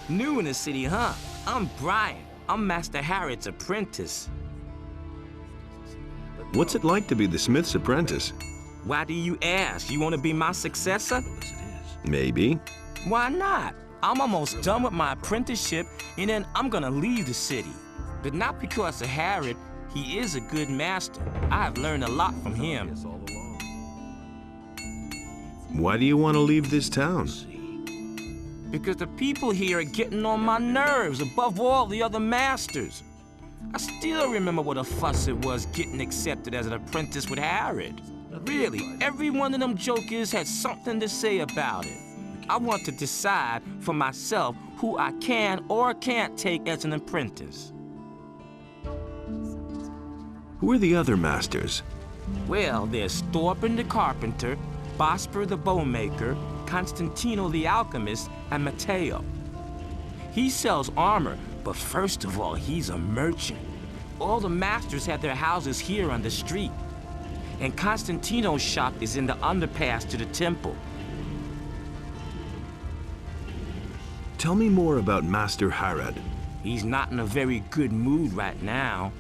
New in the city, huh? I'm Brian. I'm Master Harrod's apprentice. What's it like to be the smith's apprentice? Why do you ask? You want to be my successor? Maybe. Why not? I'm almost done with my apprenticeship, and then I'm gonna leave the city. But not because of Harrod. He is a good master. I've learned a lot from him. Why do you want to leave this town? Because the people here are getting on my nerves above all the other masters. I still remember what a fuss it was getting accepted as an apprentice with Harrod. Really, every one of them jokers had something to say about it. I want to decide for myself who I can or can't take as an apprentice. Who are the other masters? Well, there's Stupendo the carpenter, Bosper the bowmaker, Constantino the alchemist, and Matteo. He sells armor, but first of all, he's a merchant. All the masters have their houses here on the street. And Constantino's shop is in the underpass to the temple. Tell me more about Master Harrod. He's not in a very good mood right now.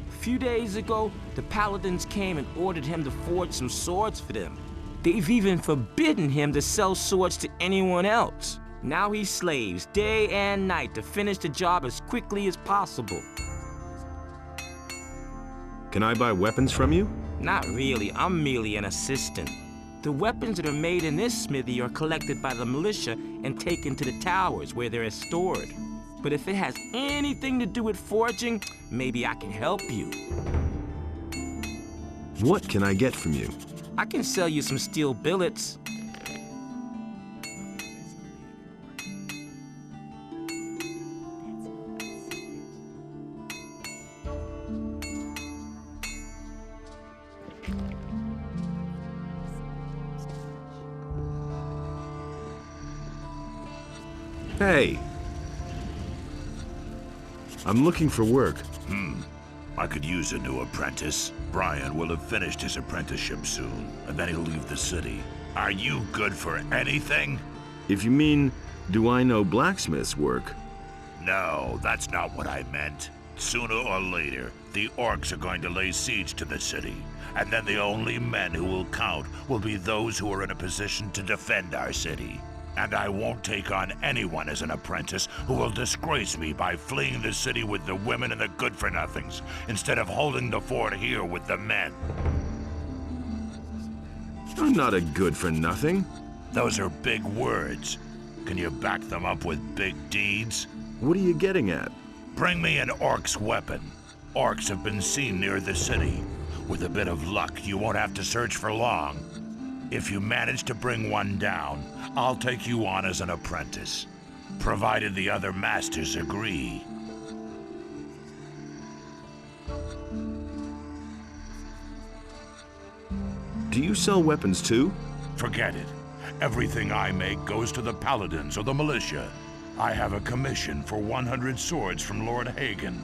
A few days ago, the paladins came and ordered him to forge some swords for them. They've even forbidden him to sell swords to anyone else. Now he slaves day and night to finish the job as quickly as possible. Can I buy weapons from you? Not really, I'm merely an assistant. The weapons that are made in this smithy are collected by the militia and taken to the towers where they're stored. But if it has anything to do with forging, maybe I can help you. What can I get from you? I can sell you some steel billets. Hey! I'm looking for work. I could use a new apprentice. Brian will have finished his apprenticeship soon, and then he'll leave the city. Are you good for anything? If you mean, do I know blacksmith's work? No, that's not what I meant. Sooner or later, the orcs are going to lay siege to the city, and then the only men who will count will be those who are in a position to defend our city. And I won't take on anyone as an apprentice who will disgrace me by fleeing the city with the women and the good-for-nothings, instead of holding the fort here with the men. I'm not a good-for-nothing. Those are big words. Can you back them up with big deeds? What are you getting at? Bring me an orc's weapon. Orcs have been seen near the city. With a bit of luck, you won't have to search for long. If you manage to bring one down, I'll take you on as an apprentice, provided the other masters agree. Do you sell weapons too? Forget it. Everything I make goes to the paladins or the militia. I have a commission for 100 swords from Lord Hagen.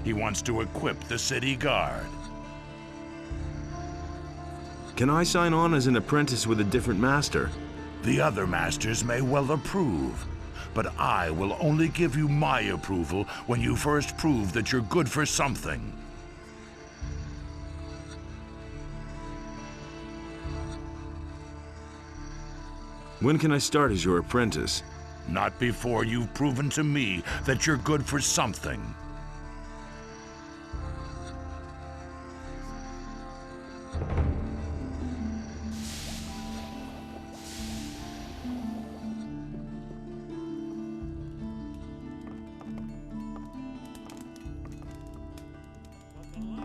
He wants to equip the city guard. Can I sign on as an apprentice with a different master? The other masters may well approve, but I will only give you my approval when you first prove that you're good for something. When can I start as your apprentice? Not before you've proven to me that you're good for something.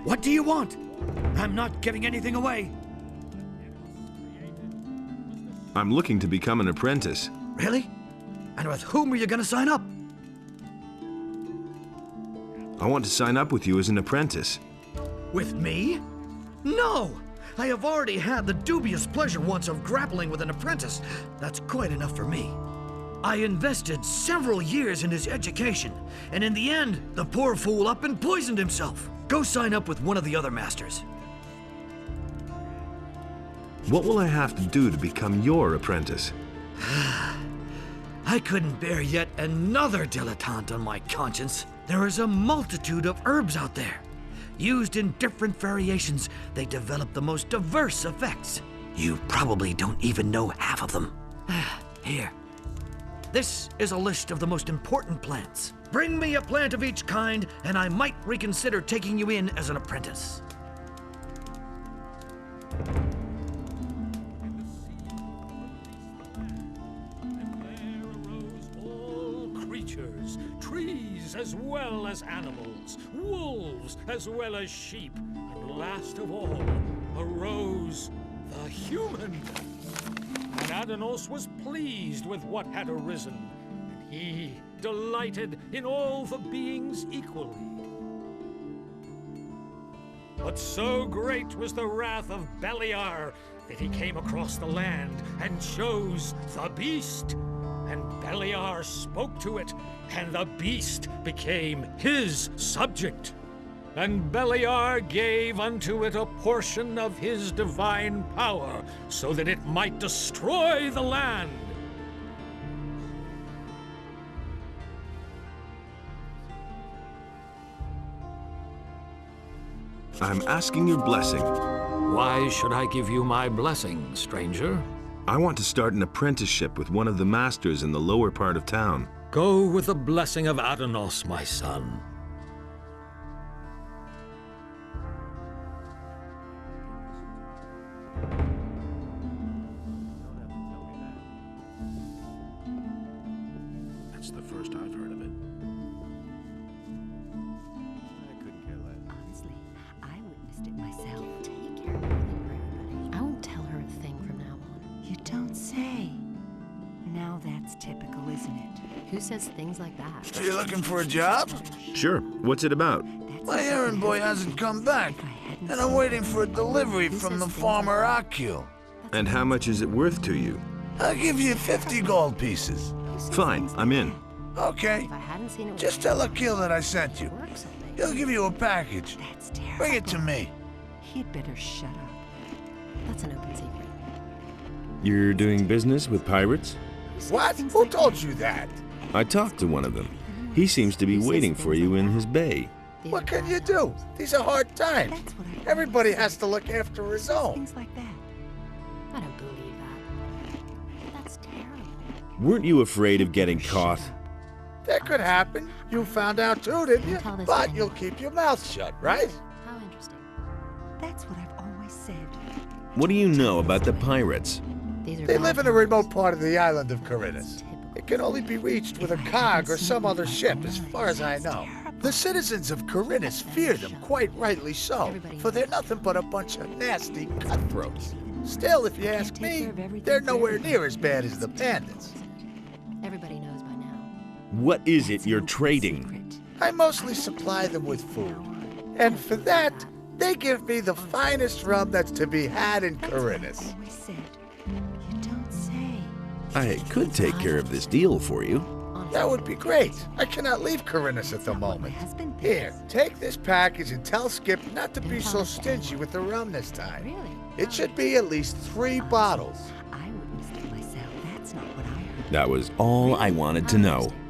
What do you want? I'm not giving anything away. I'm looking to become an apprentice. Really? And with whom are you going to sign up? I want to sign up with you as an apprentice. With me? No! I have already had the dubious pleasure once of grappling with an apprentice. That's quite enough for me. I invested several years in his education, and in the end, the poor fool up and poisoned himself. Go sign up with one of the other masters. What will I have to do to become your apprentice? I couldn't bear yet another dilettante on my conscience. There is a multitude of herbs out there. Used in different variations, they develop the most diverse effects. You probably don't even know half of them. Here. This is a list of the most important plants. Bring me a plant of each kind, and I might reconsider taking you in as an apprentice. Trees as well as animals, wolves as well as sheep, and last of all, arose the human. And Adanos was pleased with what had arisen, and he delighted in all the beings equally. But so great was the wrath of Beliar that he came across the land and chose the beast. And Beliar spoke to it, and the beast became his subject. And Beliar gave unto it a portion of his divine power, so that it might destroy the land. I'm asking your blessing. Why should I give you my blessing, stranger? I want to start an apprenticeship with one of the masters in the lower part of town. Go with the blessing of Adanos, my son. That's the first I've heard of it. I couldn't care less. Honestly, I witnessed it myself. Take care of everything for everybody. I won't tell her a thing from now on. You don't say. Now that's typical, isn't it? Who says things like that? Are you looking for a job? Sure. What's it about? My errand boy hasn't come back, and I'm waiting for a delivery from the farmer Akil. And how much is it worth to you? I'll give you 50 gold pieces. Fine, I'm in. Okay. If I hadn't seen it, Just tell Akil that I sent you. work something. He'll give you a package. That's terrible. Bring it to me. He'd better shut up. That's an open secret. You're doing business with pirates? What? Who told you that? I talked to one of them. He seems to be waiting for you in his bay. What can you do? These are hard times. That's what I Everybody has to look after his own. Things like that. I don't believe that. That's terrible. Weren't you afraid of getting caught? That could happen. You found out too, didn't you? Tell this But to you'll anyone. keep your mouth shut, right? How interesting. That's what I've always said. What do you know about the pirates? These are They bad live in a times. remote part of the island of Corinus. Typical. It can only be reached with a cog or some other ship, as far as I know. The citizens of Corinus fear them, quite rightly so, for they're nothing but a bunch of nasty cutthroats. Still, if you ask me, they're nowhere near as bad as the bandits. Everybody knows by now. What is it It's an you're open secret. secret. I mostly supply them with food. And for that, they give me the finest rum that's to be had in That's what I've Corinus. always said. You don't say. I could take care of this deal for you. That would be great. I cannot leave Corinus at the moment. Here, take this package and tell Skip not to be so stingy with the rum this time. Really? It should be at least 3 bottles. I witnessed it myself. That's not what I heard. That was all I wanted to How know. interesting.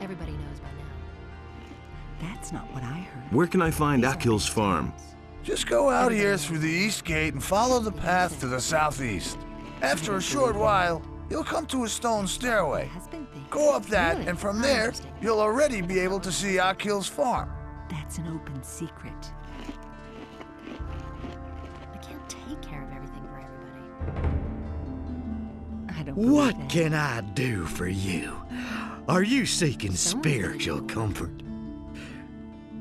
Everybody knows by now. That's not what I heard. Where can I find These are Akil's big farm? towns. Just go out here through the east gate and follow the path to the southeast. After a short while, you'll come to a stone stairway. Husband thing. Go up that, Really? and from How there, interesting. you'll already be able to see Akil's farm. That's an open secret. I can't take care of everything for everybody. I don't believe What that. can I do for you? Are you seeking Someone's gonna spiritual do it. comfort?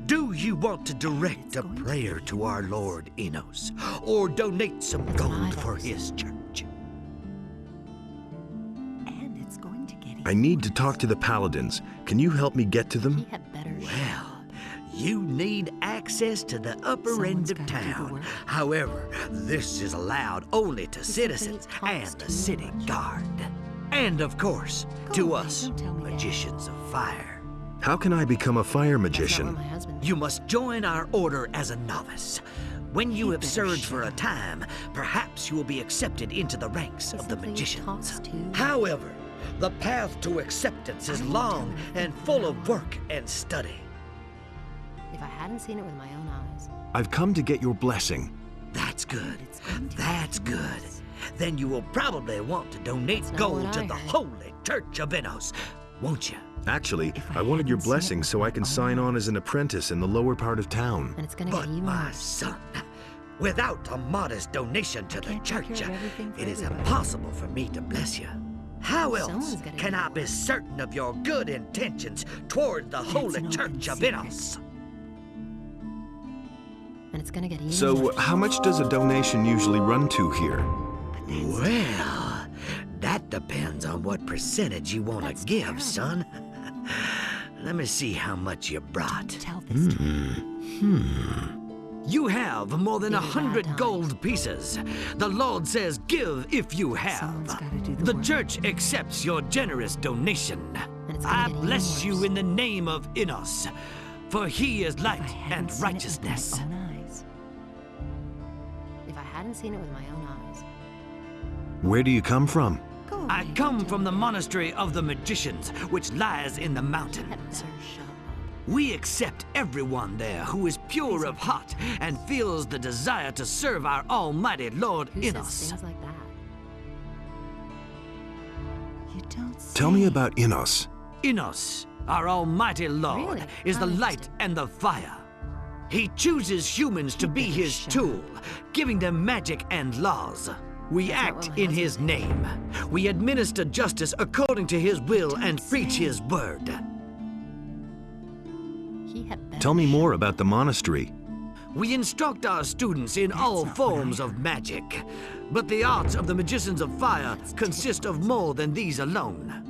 Do you want to direct It's a going to prayer be to our nice. Lord Enos, or donate some That's what gold I've for always his church? And it's going to get I need to even talk to the paladins. Can you help me get to worse. He them? had better shut Well, up. you need access to the upper end Someone's of gotta do the town. work. However, this is allowed only to simply citizens talks and the too city much. guard. And of course, Go to away, us, don't tell me that. magicians of fire. How can I become a fire That's not magician? what my husband You must join our order as a novice. When you He'd have better served for shut a up. time, perhaps you will be accepted into the ranks He of the simply magicians. talks too much. However, The path to acceptance is long and full of work and study. If I hadn't seen it with my own eyes. I've come to get your blessing. That's good. That's good. Then you will probably want to donate gold to the Holy Church of Innos, won't you? Actually, I wanted your blessing so I can sign on as an apprentice in the lower part of town. And it's gonna But get even my worse. son, without a modest donation to the church, it is impossible for me to bless you. How else can I be certain of your good intentions toward the Holy Church of Innos? And it's gonna get even So, worse. how much does a donation usually run to here? Well, that depends on what percentage you want to give, son. Let me see how much you brought. Tell this to me. You have more than 100 gold pieces. The Lord says, give if you have. Someone's gotta do the The work. church accepts your generous donation. And it's gonna I get even bless you worse. in the name of Innos, for he is If I light hadn't and seen it with righteousness. my own eyes. If I hadn't seen it with my own eyes. Where do you come from? Go I away, come don't from the do it. monastery of the magicians, which lies in the Had mountains. better shut up. We accept everyone there who is pure of heart and feels the desire to serve our almighty Lord Who in says us. things like that? You don't say. Tell me about Innos. Innos, our almighty Lord, Really? is the How light interesting. and the fire. He chooses humans to be better his shut tool, giving them magic and laws. We That's not act what my in his husband did. name. We administer justice according to his will and preach his word. He had better Tell me shut more up. about the monastery. We instruct our students in all forms of magic, but the arts of the magicians of fire consist of more than these alone.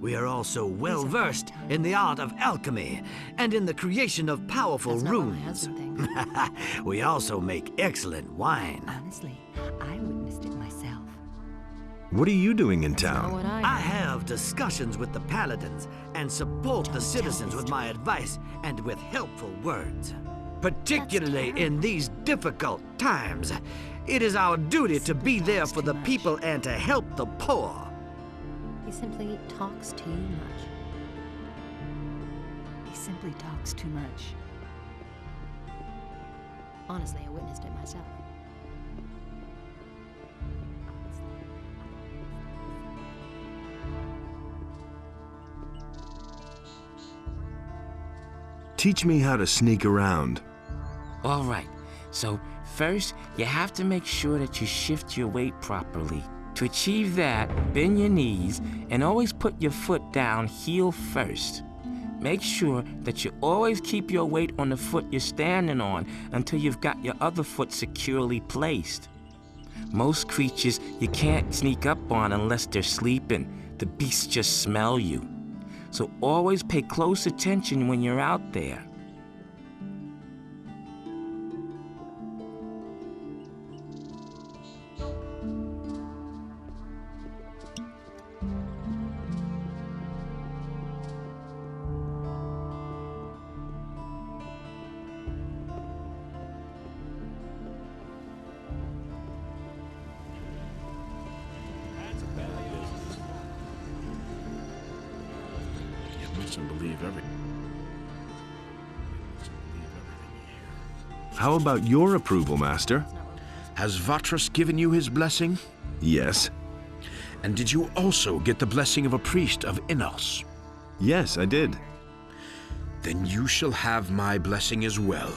We are also well versed in the art of alchemy and in the creation of powerful That's not what my runes. husband thinks. We also make excellent wine. Honestly, I witnessed it myself. What are you doing in That's not town? what I I have discussions with the paladins and support the Don't citizens tell with this my advice and with helpful words. Particularly in these difficult times, it is our duty to be there for the people and to help the poor. He simply talks too much. He simply talks too much. Honestly, I witnessed it myself. Teach me how to sneak around. All right, so first you have to make sure that you shift your weight properly. To achieve that, bend your knees and always put your foot down heel first. Make sure that you always keep your weight on the foot you're standing on until you've got your other foot securely placed. Most creatures you can't sneak up on unless they're sleeping. The beasts just smell you. So always pay close attention when you're out there. You mustn't believe everything. How about your approval, Master? Has Vatras given you his blessing? Yes. And did you also get the blessing of a priest of Innos? Yes, I did. Then you shall have my blessing as well.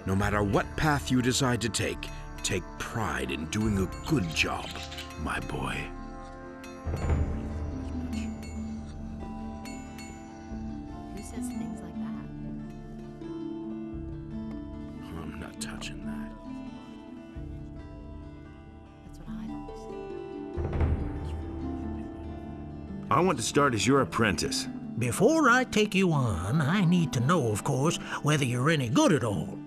No matter what path you decide to take pride in doing a good job, my boy. Who says things like that? I'm not touching that. That's what I've always said. I want to start as your apprentice. Before I take you on, I need to know, of course, whether you're any good at all.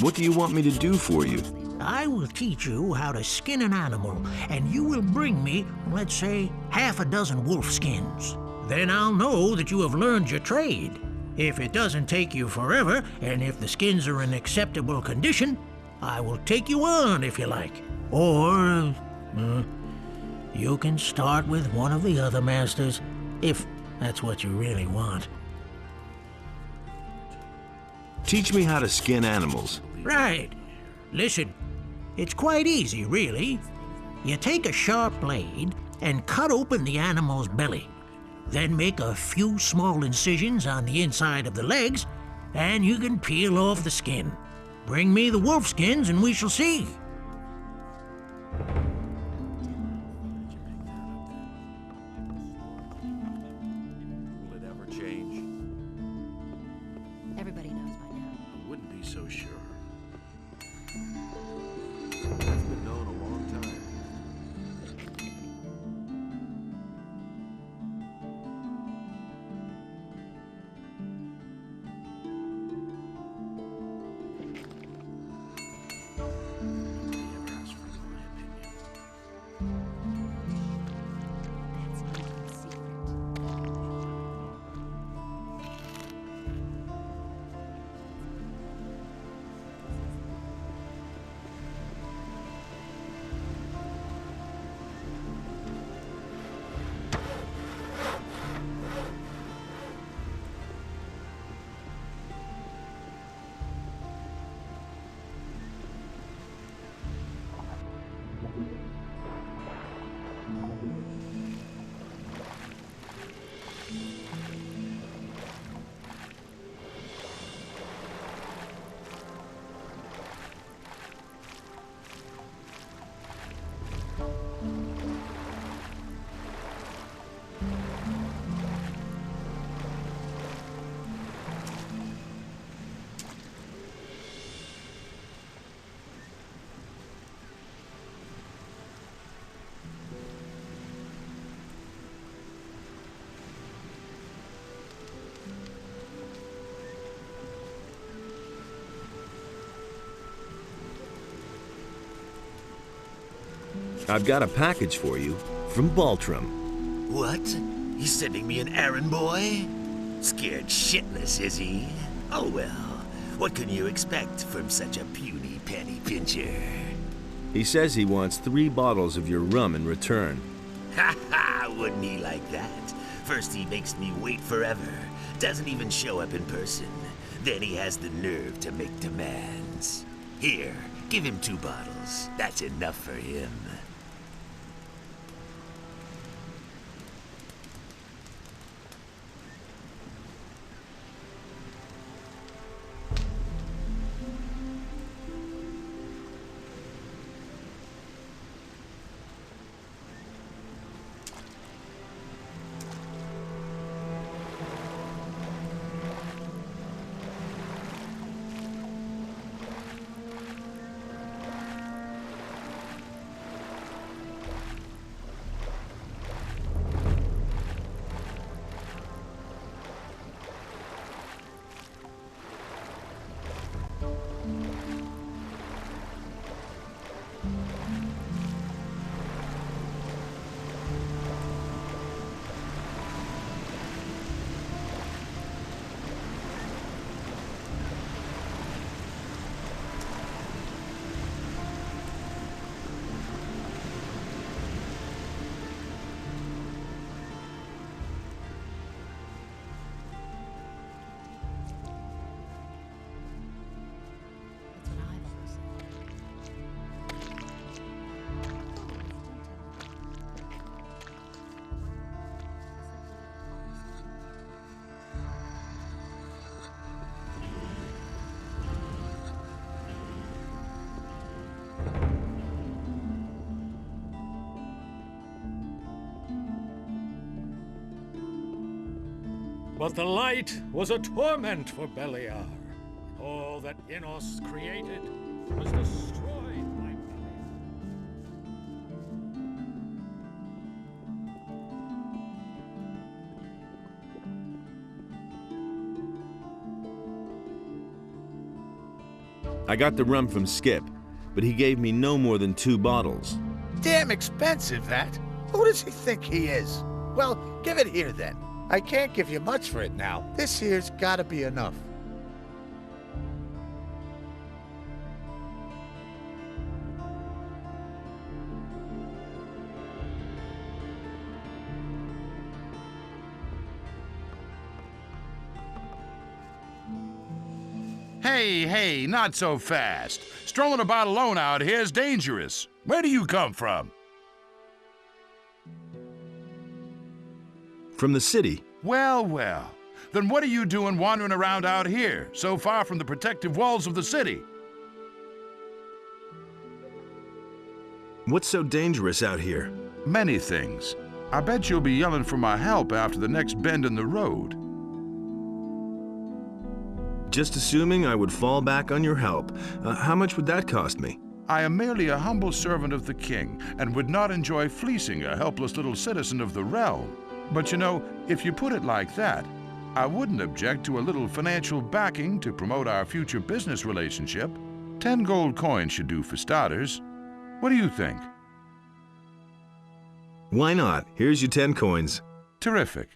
What do you want me to do for you? I will teach you how to skin an animal, and you will bring me, let's say, half a dozen wolf skins. Then I'll know that you have learned your trade. If it doesn't take you forever, and if the skins are in acceptable condition, I will take you on if you like. Or You can start with one of the other masters, if that's what you really want. Teach me how to skin animals. Right. Listen, it's quite easy, really. You take a sharp blade and cut open the animal's belly. Then make a few small incisions on the inside of the legs, and you can peel off the skin. Bring me the wolf skins and we shall see. Will it ever change? Everybody knows by now. I wouldn't be so sure. That's been known a long time. That's not a secret. I've got a package for you from Baltram. What? He's sending me an errand boy? Scared shitless, is he? Oh well, what can you expect from such a puny penny pincher? He says he wants 3 bottles of your rum in return. Ha ha, wouldn't he like that? First he makes me wait forever, doesn't even show up in person. Then he has the nerve to make demands. Here, give him 2 bottles. That's enough for him. But the light was a torment for Beliar. All that Innos created was destroyed by Beliar. I got the rum from Skip, but he gave me no more than 2 bottles. Damn expensive, that. Who does he think he is? Well, give it here then. I can't give you much for it now. This here's gotta be enough. Hey, not so fast. Strolling about alone out here is dangerous. Where do you come from? From the city. Well. Then what are you doing wandering around out here, so far from the protective walls of the city? What's so dangerous out here? Many things. I bet you'll be yelling for my help after the next bend in the road. Just assuming I would fall back on your help. How much would that cost me? I am merely a humble servant of the king, and would not enjoy fleecing a helpless little citizen of the realm. But you know, if you put it like that, I wouldn't object to a little financial backing to promote our future business relationship. 10 gold coins should do for starters. What do you think? Why not? Here's your 10 coins. Terrific.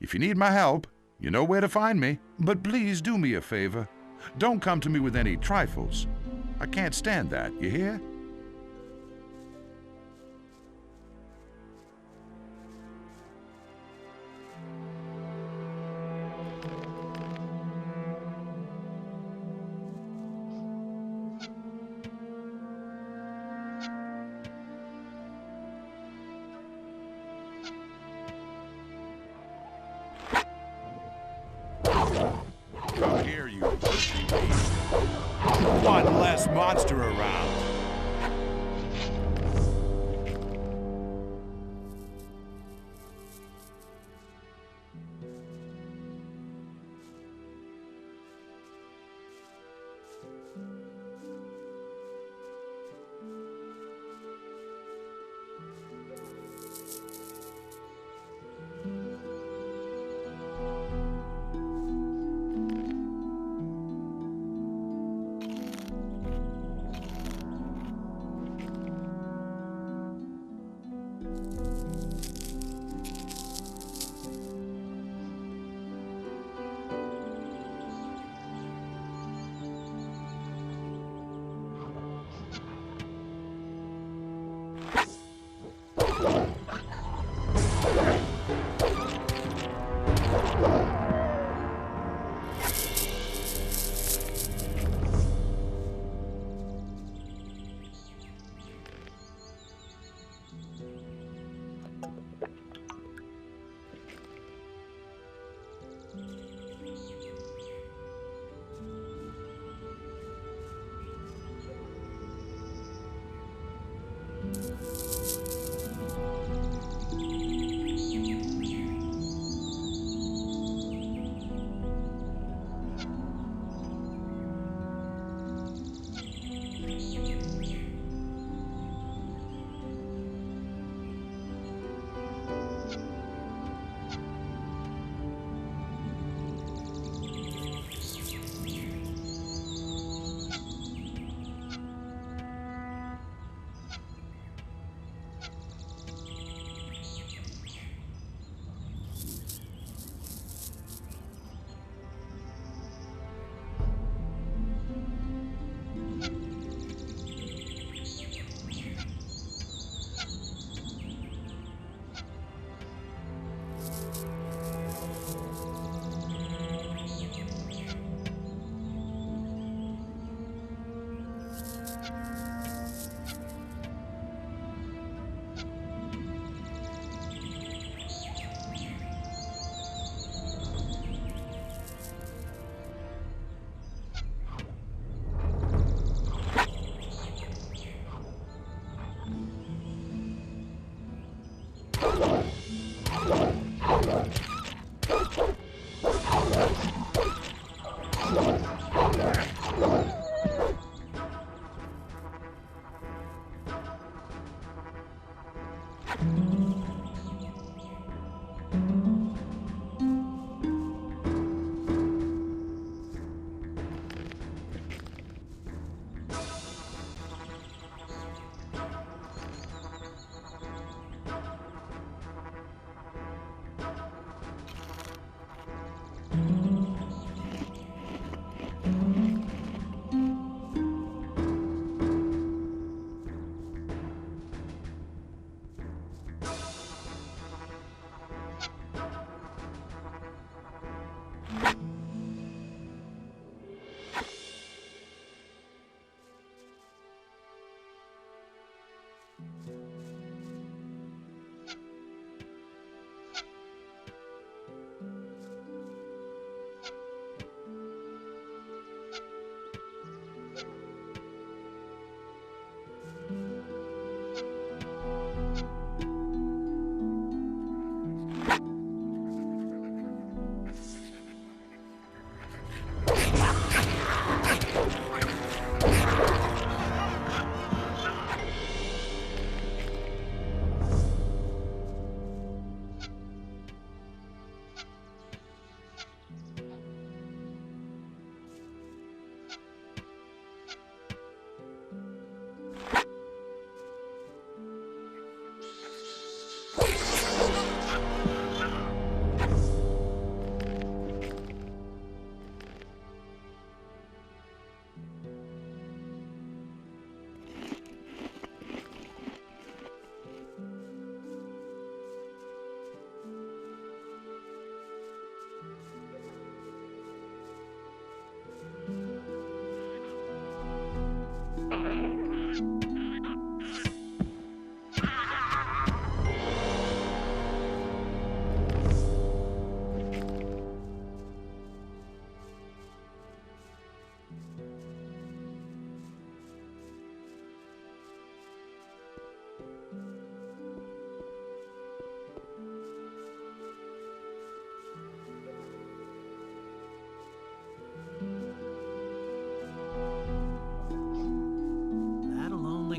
If you need my help, you know where to find me. But please do me a favor. Don't come to me with any trifles. I can't stand that, you hear? Come here, you filthy beast. One less monster around.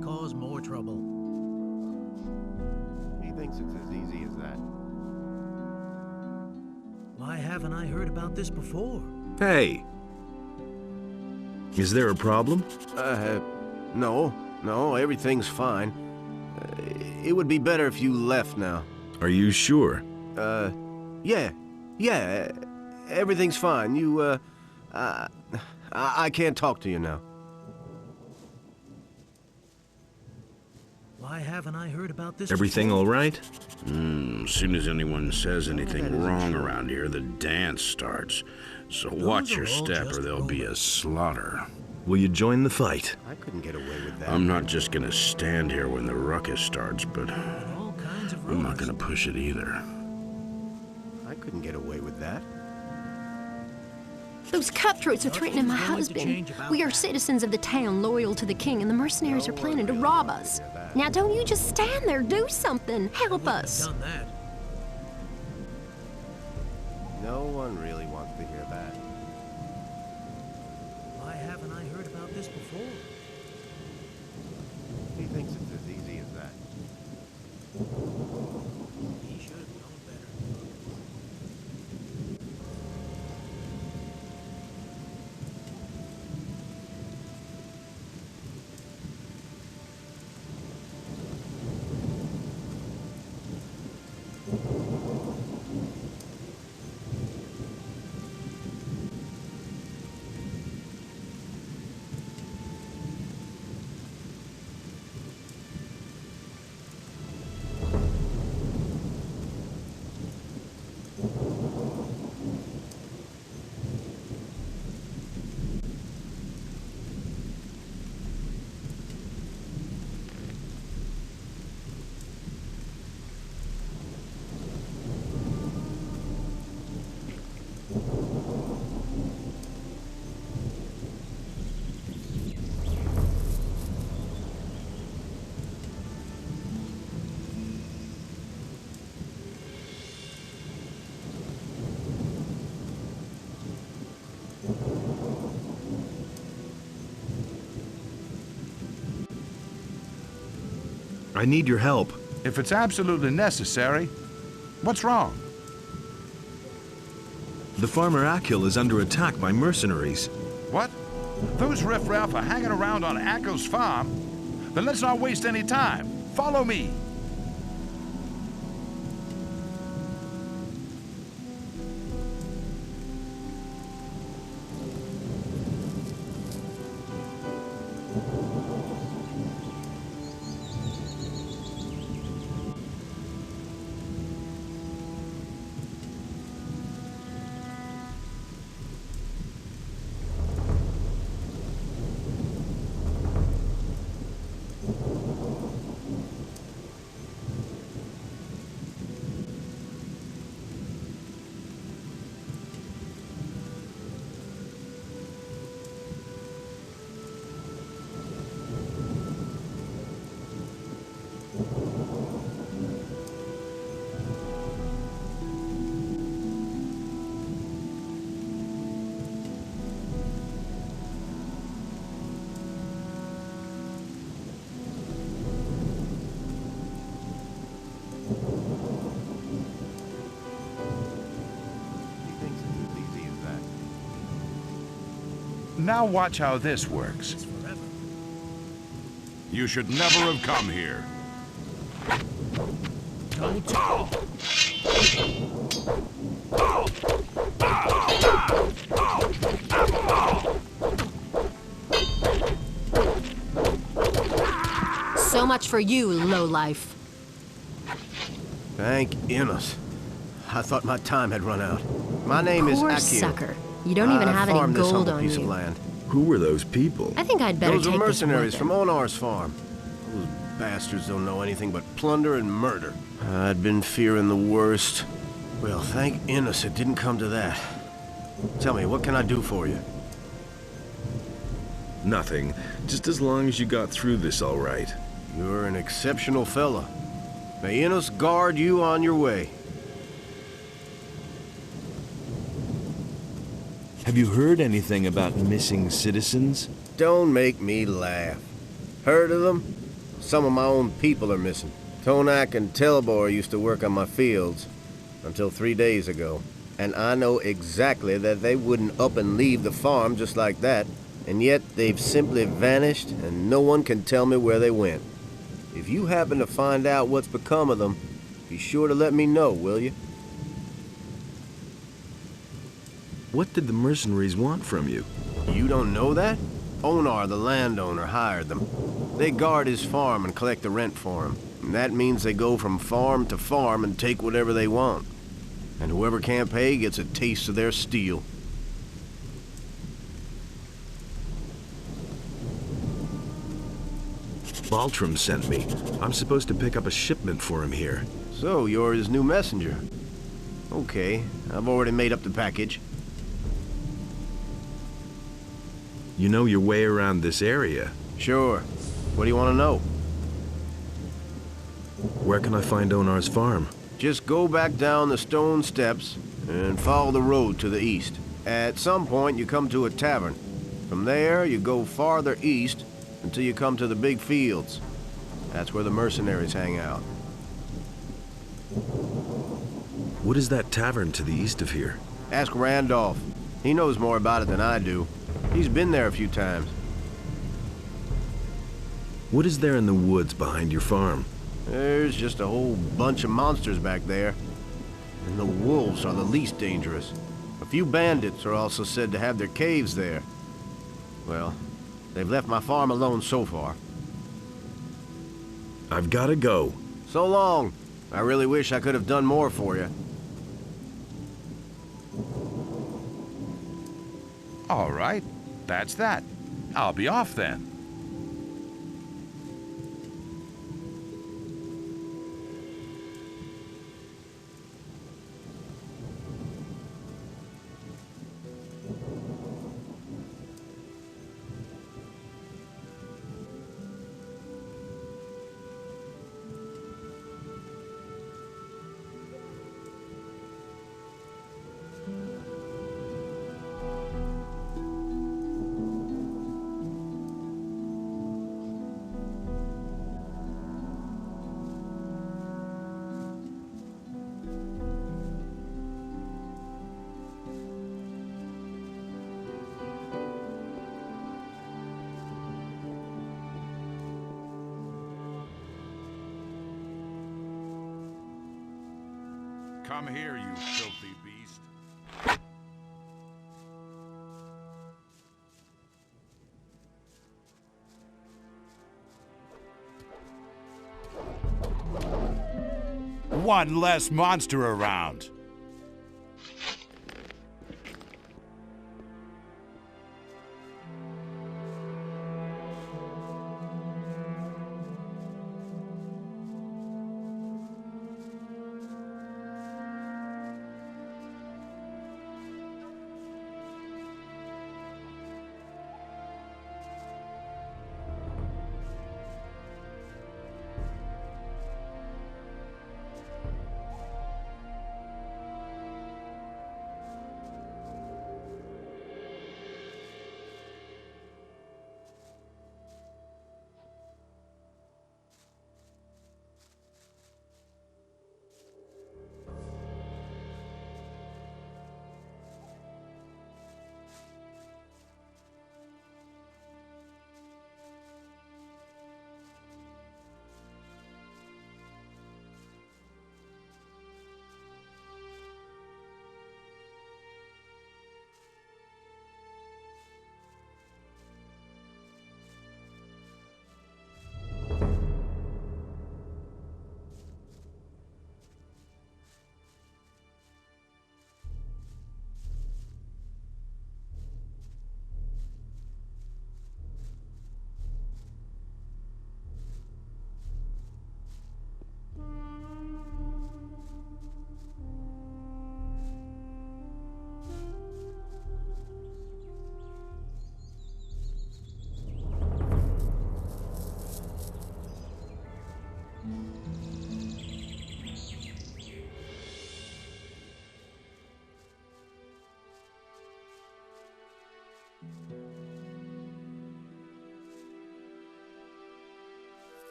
Cause more trouble. He thinks it's as easy as that. Why haven't I heard about this before? Hey! Is there a problem? No, everything's fine. It would be better if you left now. Are you sure? Yeah, everything's fine. I can't talk to you now. Why haven't I heard about this Everything before? all right? As soon as anyone says anything wrong around here, the dance starts. So watch your step or there'll be a slaughter. Will you join the fight? I couldn't get away with that. I'm not just gonna stand here when the ruckus starts, but All kinds of I'm not rumors. gonna push it either. I couldn't get away with that. Those cutthroats are threatening my husband. We are citizens of the town, loyal to the king, and the mercenaries are planning to rob us. Now don't you just stand there, do something. Help us. Done that. No one really wants to hear that. Why haven't I heard about this before? He thinks it's as easy as that. He should have known better. I need your help. If it's absolutely necessary, what's wrong? The farmer Akil is under attack by mercenaries. What? Those riffraff are hanging around on Akil's farm? Then let's not waste any time. Follow me. Now watch how this works. You should never have come here. So much for you, lowlife. Thank Innes. I thought my time had run out. My name is Poor Akil. sucker. You don't even have any farmed this gold humble on piece you. of land. Who were those people? I think I'd better Those take are this mercenaries weapon. from Onar's farm. Those bastards don't know anything but plunder and murder. I'd been fearing the worst. Well, thank Innes it didn't come to that. Tell me, what can I do for you? Nothing. Just as long as you got through this all right. You're an exceptional fella. May Innes guard you on your way. Have you heard anything about missing citizens? Don't make me laugh. Heard of them? Some of my own people are missing. Tonak and Telbor used to work on my fields until 3 days ago. And I know exactly that they wouldn't up and leave the farm just like that. And yet they've simply vanished and no one can tell me where they went. If you happen to find out what's become of them, be sure to let me know, will you? What did the mercenaries want from you? You don't know that? Onar, the landowner, hired them. They guard his farm and collect the rent for him. And that means they go from farm to farm and take whatever they want. And whoever can't pay gets a taste of their steel. Baltram sent me. I'm supposed to pick up a shipment for him here. So, you're his new messenger. Okay, I've already made up the package. You know your way around this area. Sure. What do you want to know? Where can I find Onar's farm? Just go back down the stone steps and follow the road to the east. At some point, you come to a tavern. From there, you go farther east until you come to the big fields. That's where the mercenaries hang out. What is that tavern to the east of here? Ask Randolph. He knows more about it than I do. He's been there a few times. What is there in the woods behind your farm? There's just a whole bunch of monsters back there. And the wolves are the least dangerous. A few bandits are also said to have their caves there. Well, they've left my farm alone so far. I've gotta go. So long. I really wish I could have done more for you. All right, that's that. I'll be off then. Come here, you filthy beast. One less monster around.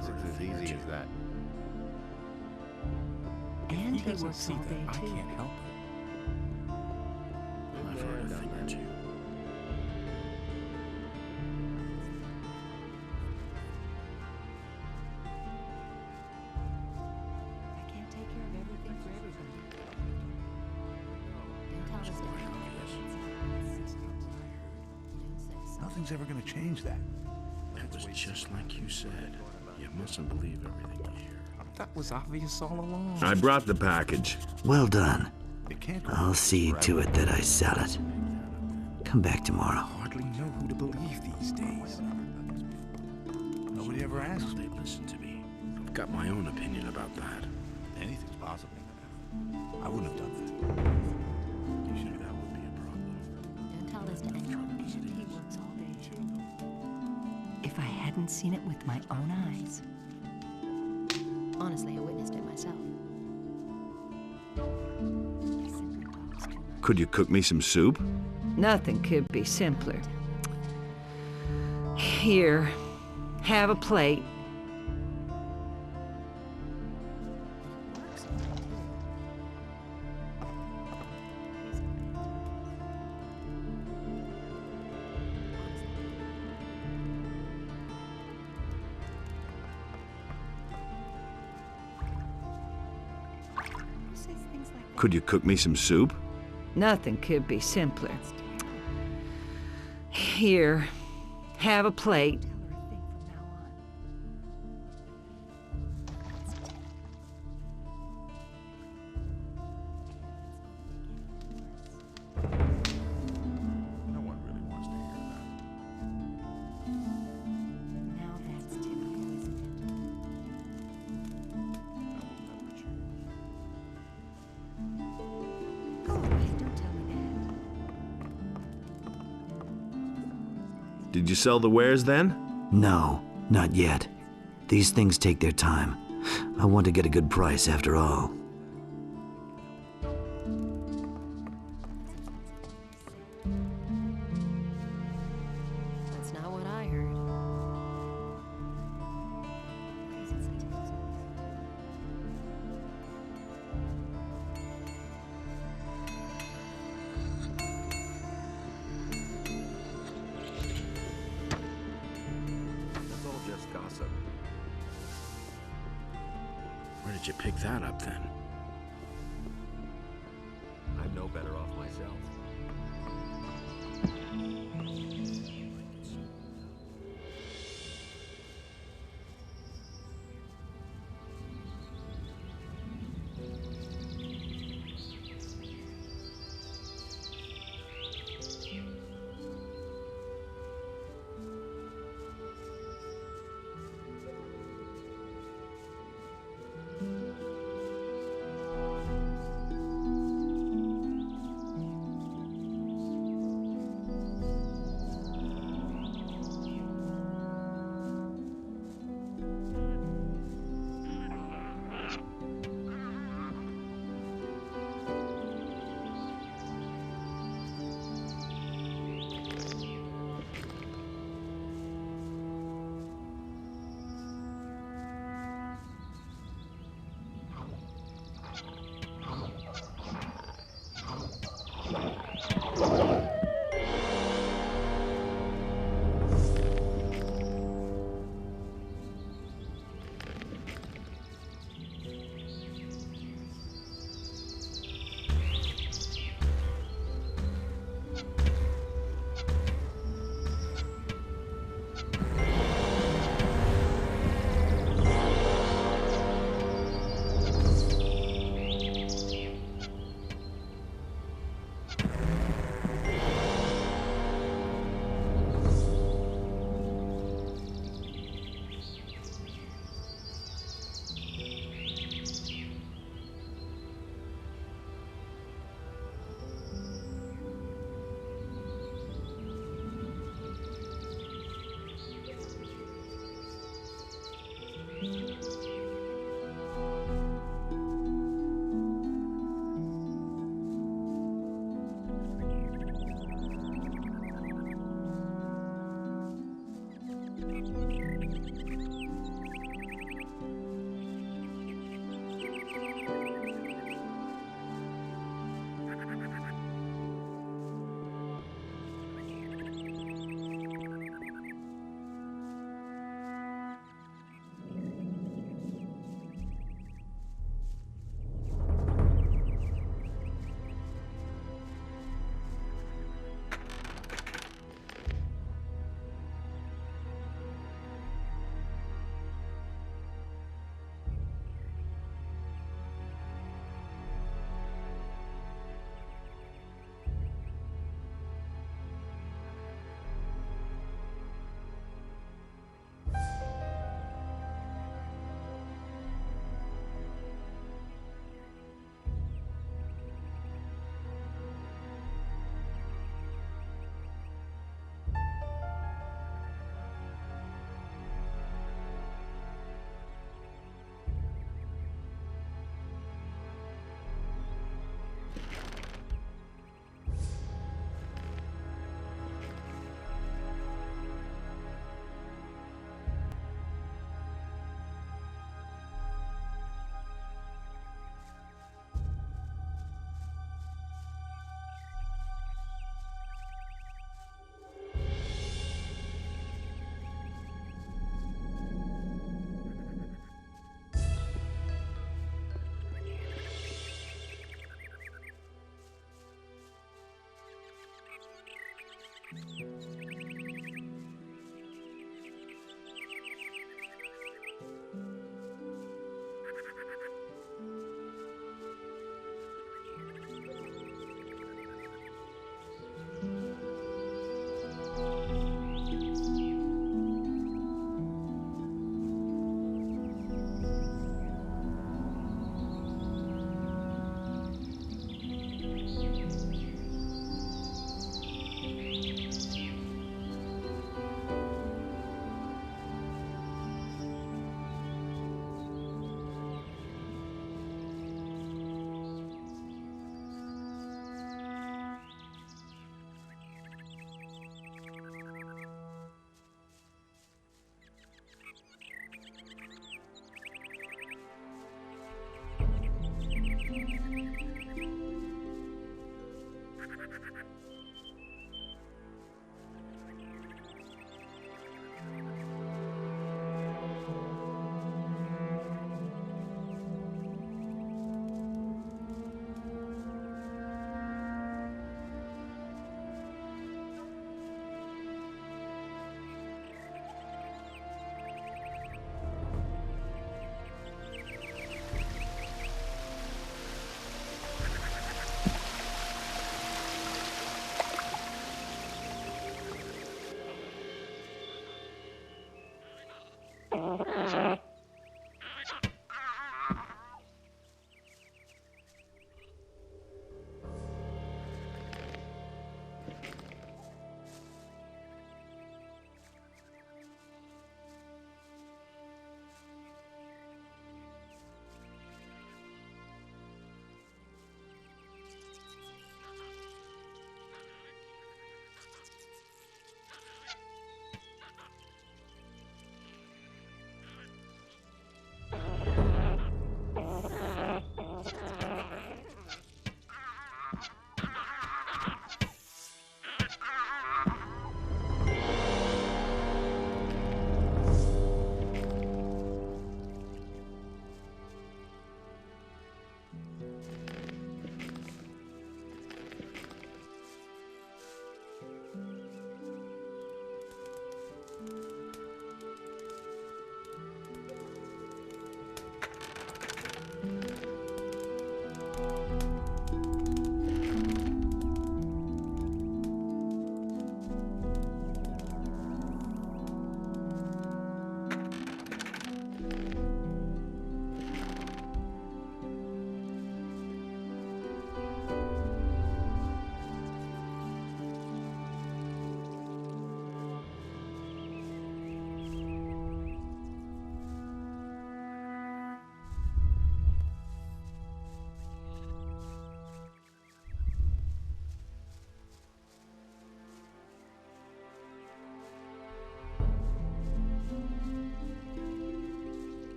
thinks it's as easy as that. And he doesn't works see all that, day, I too. can't help it. I've heard a thing or two. I can't take care of everything for everybody. Don't tell us to. Nothing's ever gonna change that. That was just like you said. You mustn't believe everything you hear. That was obvious all along. I brought the package. Well done. It can't go I'll see to it that I sell it. Come back tomorrow. Hardly know who to believe these days. Nobody ever asks me. They listen to me. I've got my own opinion about that. Anything's possible. I wouldn't have done that. You sure that would be a problem? Don't tell this to anyone. And he works all day, too. If I hadn't seen it with my own eyes. Honestly, I witnessed it myself. Could you cook me some soup? Nothing could be simpler. Here, have a plate. Could you cook me some soup? Nothing could be simpler. Here, have a plate. No one really wants to hear that. Now that's typical, isn't it? Go away, don't tell me that. Did you sell the wares then? No, not yet. These things take their time. I want to get a good price after all. That's not what I heard. That's all just gossip. Where did you pick that up then? I'm no better off myself.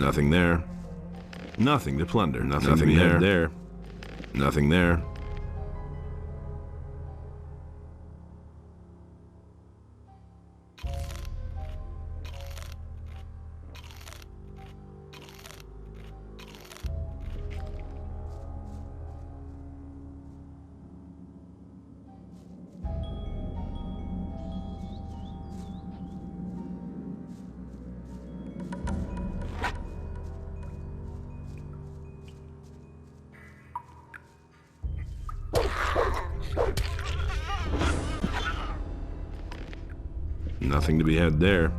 Nothing there. Nothing to plunder. Nothing there. Nothing there. Nothing to be had there.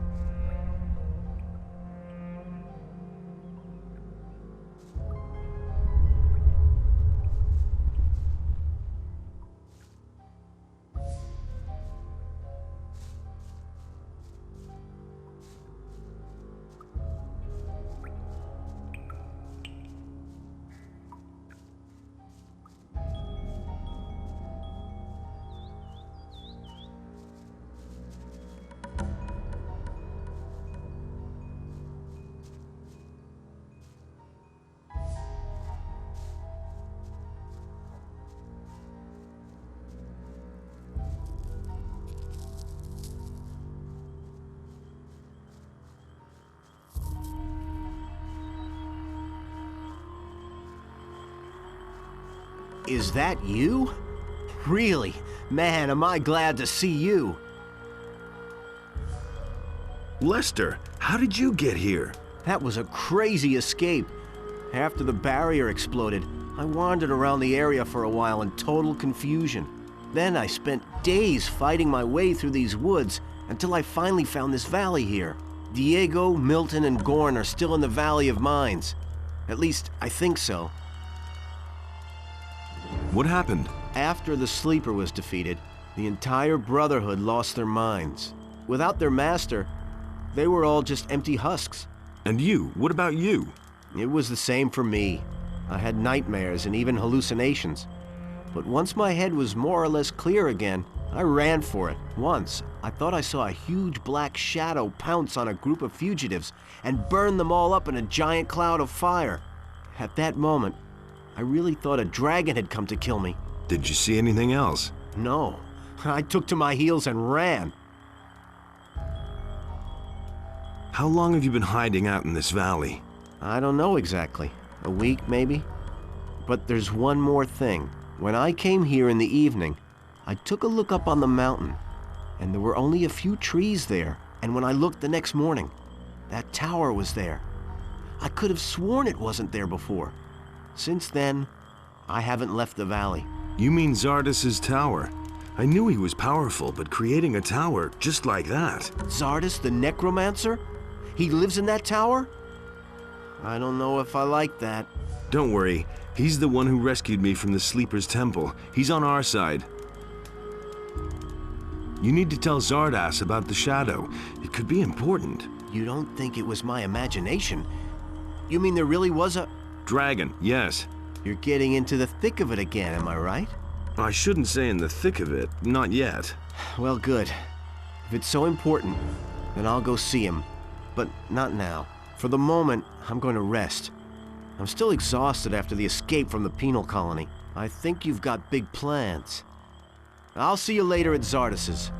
Is that you? Really? Man, am I glad to see you. Lester, how did you get here? That was a crazy escape. After the barrier exploded, I wandered around the area for a while in total confusion. Then I spent days fighting my way through these woods until I finally found this valley here. Diego, Milton, and Gorn are still in the Valley of Mines. At least, I think so. What happened? After the Sleeper was defeated, the entire Brotherhood lost their minds. Without their master, they were all just empty husks. And you? What about you? It was the same for me. I had nightmares and even hallucinations. But once my head was more or less clear again, I ran for it. Once, I thought I saw a huge black shadow pounce on a group of fugitives and burn them all up in a giant cloud of fire. At that moment, I really thought a dragon had come to kill me. Did you see anything else? No. I took to my heels and ran. How long have you been hiding out in this valley? I don't know exactly. A week, maybe? But there's one more thing. When I came here in the evening, I took a look up on the mountain, and there were only a few trees there. And when I looked the next morning, that tower was there. I could have sworn it wasn't there before. Since then, I haven't left the valley. You mean Zardas's tower? I knew he was powerful, but creating a tower just like that... Zardas the necromancer? He lives in that tower? I don't know if I like that. Don't worry. He's the one who rescued me from the Sleeper's temple. He's on our side. You need to tell Zardas about the shadow. It could be important. You don't think it was my imagination? You mean there really was a... Dragon, yes. You're getting into the thick of it again, am I right? I shouldn't say in the thick of it. Not yet. Well, good. If it's so important, then I'll go see him. But not now. For the moment, I'm going to rest. I'm still exhausted after the escape from the penal colony. I think you've got big plans. I'll see you later at Zardas's.